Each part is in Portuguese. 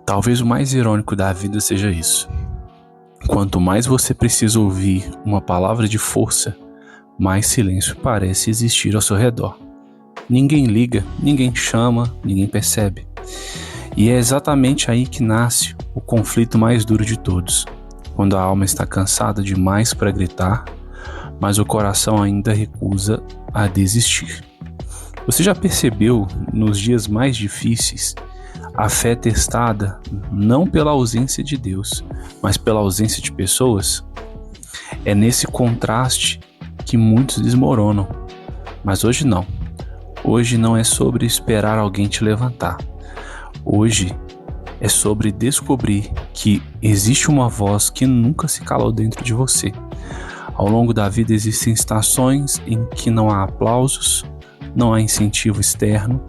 Talvez o mais irônico da vida seja isso. Quanto mais você precisa ouvir uma palavra de força, mais silêncio parece existir ao seu redor. Ninguém liga, ninguém chama, ninguém percebe. E é exatamente aí que nasce o conflito mais duro de todos. Quando a alma está cansada demais para gritar, mas o coração ainda recusa a desistir. Você já percebeu, nos dias mais difíceis, a fé é testada não pela ausência de Deus, mas pela ausência de pessoas? É nesse contraste que muitos desmoronam. Mas hoje não. Hoje não é sobre esperar alguém te levantar. Hoje é sobre descobrir que existe uma voz que nunca se calou dentro de você. Ao longo da vida existem estações em que não há aplausos, não há incentivo externo,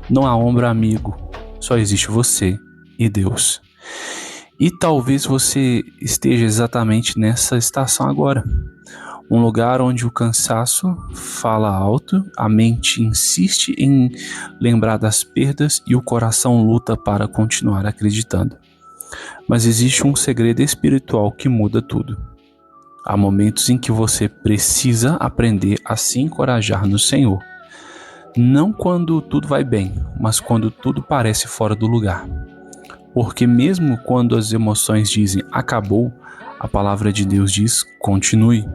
não há ombro amigo, só existe você e Deus. E talvez você esteja exatamente nessa estação agora. Um lugar onde o cansaço fala alto, a mente insiste em lembrar das perdas e o coração luta para continuar acreditando. Mas existe um segredo espiritual que muda tudo. Há momentos em que você precisa aprender a se encorajar no Senhor. Não quando tudo vai bem, mas quando tudo parece fora do lugar. Porque mesmo quando as emoções dizem acabou, a palavra de Deus diz continue.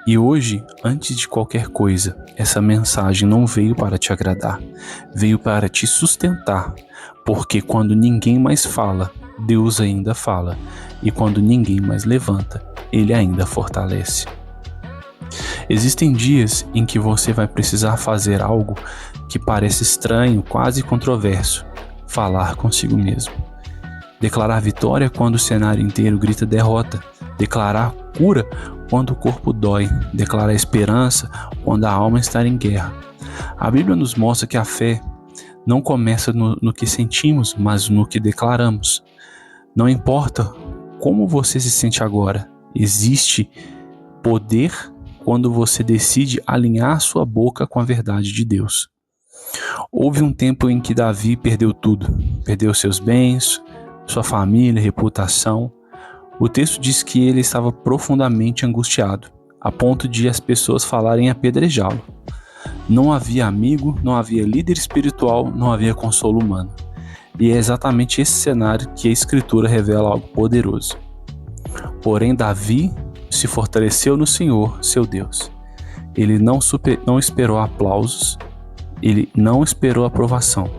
E hoje, antes de qualquer coisa, essa mensagem não veio para te agradar, veio para te sustentar, porque quando ninguém mais fala, Deus ainda fala, e quando ninguém mais levanta, Ele ainda fortalece. Existem dias em que você vai precisar fazer algo que parece estranho, quase controverso, falar consigo mesmo. Declarar vitória quando o cenário inteiro grita derrota, declarar cura quando o corpo dói, declarar esperança quando a alma está em guerra. A Bíblia nos mostra que a fé não começa no que sentimos, mas no que declaramos. Não importa como você se sente agora, existe poder quando você decide alinhar sua boca com a verdade de Deus. Houve um tempo em que Davi perdeu tudo, perdeu seus bens, sua família, reputação. O texto diz que ele estava profundamente angustiado, a ponto de as pessoas falarem em apedrejá-lo. Não havia amigo, não havia líder espiritual, não havia consolo humano. E é exatamente esse cenário que a Escritura revela algo poderoso. Porém, Davi se fortaleceu no Senhor, seu Deus. Ele não esperou aplausos, ele não esperou aprovação.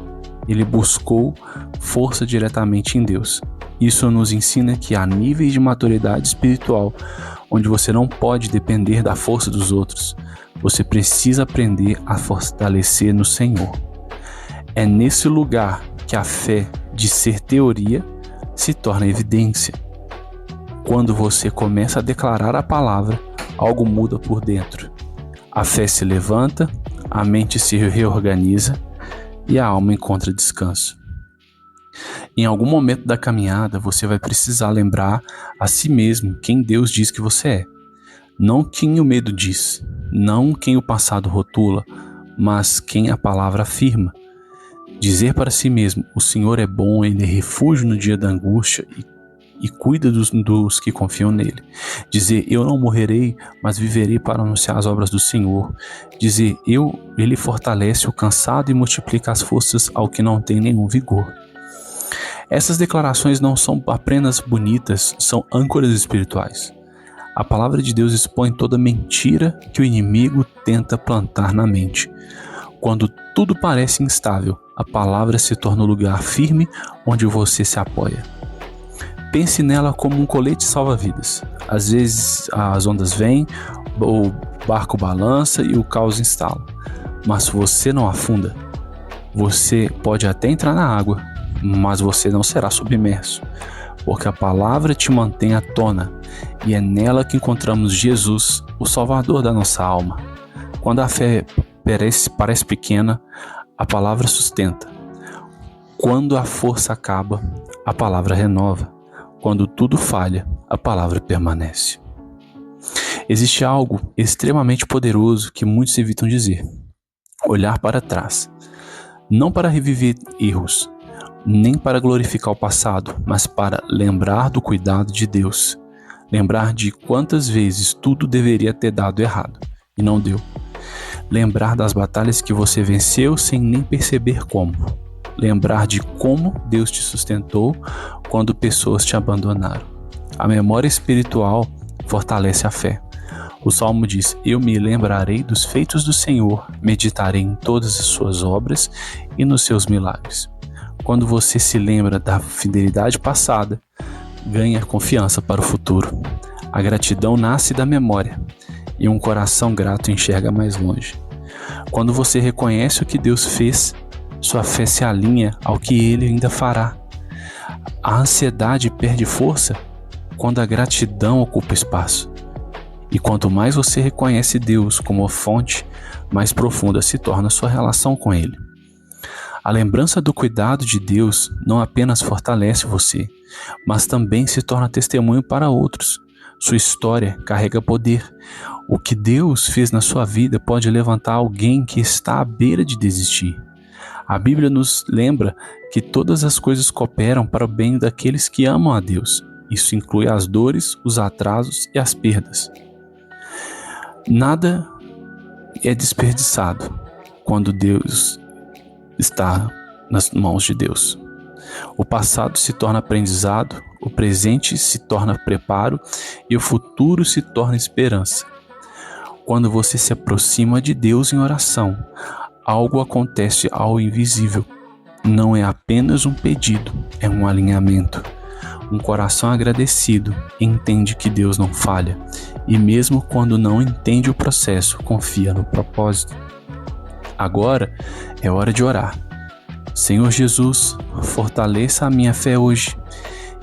Ele buscou força diretamente em Deus. Isso nos ensina que há níveis de maturidade espiritual onde você não pode depender da força dos outros. Você precisa aprender a fortalecer no Senhor. É nesse lugar que a fé de ser teoria se torna evidência. Quando você começa a declarar a palavra, algo muda por dentro. A fé se levanta, a mente se reorganiza e a alma encontra descanso. Em algum momento da caminhada, você vai precisar lembrar a si mesmo quem Deus diz que você é. Não quem o medo diz, não quem o passado rotula, mas quem a palavra afirma. Dizer para si mesmo, o Senhor é bom, Ele é refúgio no dia da angústia e cuida dos que confiam nele. Dizer, eu não morrerei, mas viverei para anunciar as obras do Senhor. Dizer, Ele fortalece o cansado e multiplica as forças ao que não tem nenhum vigor. Essas declarações não são apenas bonitas, são âncoras espirituais. A palavra de Deus expõe toda mentira que o inimigo tenta plantar na mente. Quando tudo parece instável, a palavra se torna o lugar firme onde você se apoia. Pense nela como um colete salva-vidas. Às vezes as ondas vêm, o barco balança e o caos instala. Mas você não afunda. Você pode até entrar na água, mas você não será submerso, porque a palavra te mantém à tona, e é nela que encontramos Jesus, o Salvador da nossa alma. Quando a fé parece pequena, a palavra sustenta. Quando a força acaba, a palavra renova. Quando tudo falha, a palavra permanece. Existe algo extremamente poderoso que muitos evitam dizer: olhar para trás. Não para reviver erros, nem para glorificar o passado, mas para lembrar do cuidado de Deus. Lembrar de quantas vezes tudo deveria ter dado errado e não deu. Lembrar das batalhas que você venceu sem nem perceber como. Lembrar de como Deus te sustentou quando pessoas te abandonaram. A memória espiritual fortalece a fé. O Salmo diz: eu me lembrarei dos feitos do Senhor, meditarei em todas as suas obras e nos seus milagres. Quando você se lembra da fidelidade passada, ganha confiança para o futuro. A gratidão nasce da memória e um coração grato enxerga mais longe. Quando você reconhece o que Deus fez, sua fé se alinha ao que Ele ainda fará. A ansiedade perde força quando a gratidão ocupa espaço. E quanto mais você reconhece Deus como a fonte, mais profunda se torna a sua relação com Ele. A lembrança do cuidado de Deus não apenas fortalece você, mas também se torna testemunho para outros. Sua história carrega poder. O que Deus fez na sua vida pode levantar alguém que está à beira de desistir. A Bíblia nos lembra que todas as coisas cooperam para o bem daqueles que amam a Deus. Isso inclui as dores, os atrasos e as perdas. Nada é desperdiçado quando Deus está nas mãos de Deus. O passado se torna aprendizado, o presente se torna preparo e o futuro se torna esperança. Quando você se aproxima de Deus em oração, algo acontece ao invisível. Não é apenas um pedido, é um alinhamento. Um coração agradecido entende que Deus não falha, e mesmo quando não entende o processo, confia no propósito. Agora é hora de orar. Senhor Jesus, fortaleça a minha fé hoje.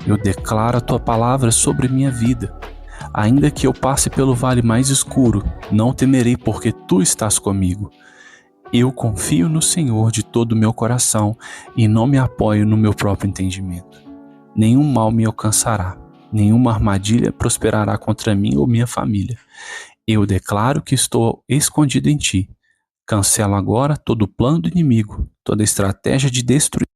Eu declaro a Tua palavra sobre minha vida. Ainda que eu passe pelo vale mais escuro, não temerei porque Tu estás comigo. Eu confio no Senhor de todo o meu coração e não me apoio no meu próprio entendimento. Nenhum mal me alcançará, nenhuma armadilha prosperará contra mim ou minha família. Eu declaro que estou escondido em Ti. Cancelo agora todo o plano do inimigo, toda estratégia de destruição